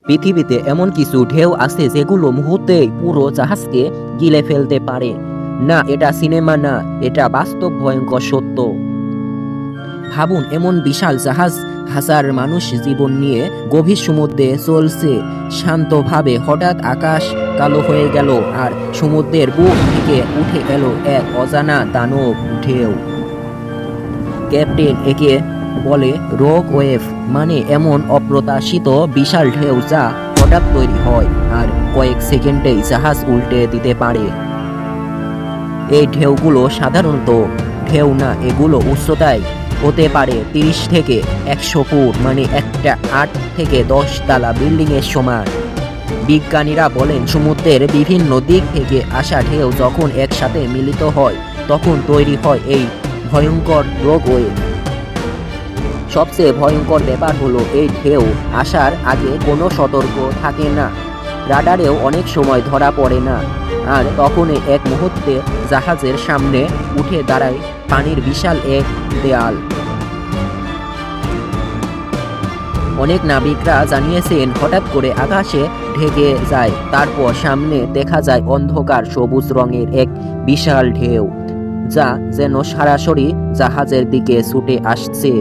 পৃথিবীতে এমন কিছু ঢেউ আছে যেগুলো মুহূর্তেই পুরো জাহাজকে গিলে ফেলতে পারে। না, এটা সিনেমা না, এটা বাস্তব ভয়ঙ্কর সত্য। ভাবুন, এমন বিশাল জাহাজ হাজার মানুষ জীবন নিয়ে গভীর সমুদ্রে চলছে শান্তভাবে, হঠাৎ আকাশ কালো হয়ে গেল আর সমুদ্রের বুক থেকে উঠে এলো এক অজানা দানব ঢেউ। ক্যাপ্টেন একে বলে রক ওয়েভ, মানে এমন অপ্রত্যাশিত বিশাল ঢেউ যা হঠাৎ তৈরি হয় আর কয়েক সেকেন্ডেই জাহাজ উল্টে দিতে পারে। এই ঢেউগুলো সাধারণত ঢেউ না, এগুলো উচ্চতায় হতে পারে 30 থেকে 100 ফুট, মানে একটা 8 থেকে 10 তলা বিল্ডিংয়ের সমান। বিজ্ঞানীরা বলেন সমুদ্রের বিভিন্ন দিক থেকে আসা ঢেউ যখন একসাথে মিলিত হয় তখন তৈরি হয় এই ভয়ঙ্কর রক ওয়েভ। সবচেয়ে ভয়ঙ্কর ব্যাপার হলো এই ঢেউ আসার আগে কোনো সতর্ক থাকে না, রাডারেও অনেক সময় ধরা পড়ে না, আর তখনই এক মুহূর্তে জাহাজের সামনে উঠে দাঁড়ায় পানির বিশাল এক দেয়াল। অনেক নাবিকরা জানিয়েছেন হঠাৎ করে আকাশে ঢেকে যায়, তারপর সামনে দেখা যায় অন্ধকার সবুজ রঙের এক বিশাল ঢেউ যা যেন সরাসরি জাহাজের দিকে ছুটে আসছে।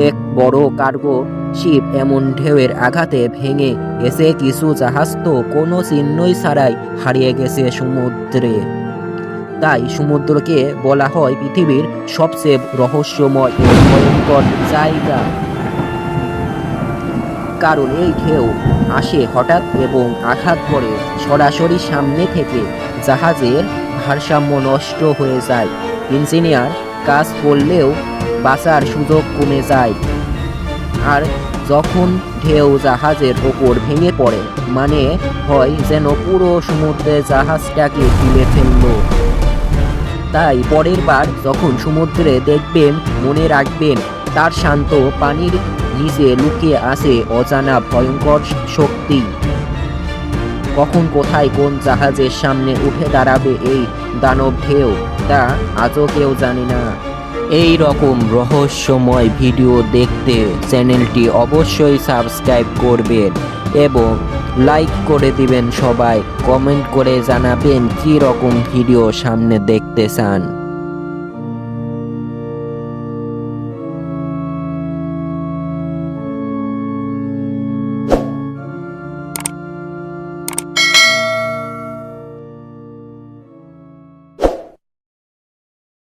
এক বড় কার্গো শিপ এমন ঢেউয়ের আঘাতে ভেঙে গেছে, কিছু জাহাজ তো কোনো চিহ্নই ছাড়াই হারিয়ে গেছে সমুদ্রে। তাই সমুদ্রকে বলা হয় পৃথিবীর সবচেয়ে রহস্যময় ও ভয়ঙ্কর জায়গা, কারণ এই ঢেউ আসে হঠাৎ এবং আঘাত করে সরাসরি সামনে থেকে। জাহাজের ভারসাম্য নষ্ট হয়ে যায়, ইঞ্জিনিয়ার কাজ করলেও বাঁচার সুযোগ কমে যায়। আর যখন ঢেউ জাহাজের ওপর ভেঙে পড়ে, মানে হয় যেন পুরো সমুদ্রে জাহাজটাকে গিলে ফেলল। তাই পরের বার যখন সমুদ্রে দেখবেন, মনে রাখবেন তার শান্ত পানির নিচে লুকিয়ে আছে অজানা ভয়ঙ্কর শক্তি। কখন কোথায় কোন জাহাজের সামনে উঠে দাঁড়াবে এই দানব ঢেউ, তা আজও কেউ জানে না। এই রকম রহস্যময় ভিডিও দেখতে চ্যানেলটি অবশ্যই সাবস্ক্রাইব করবেন এবং লাইক করে দিবেন। সবাই কমেন্ট করে জানাবেন কী রকম ভিডিও সামনে দেখতে চান।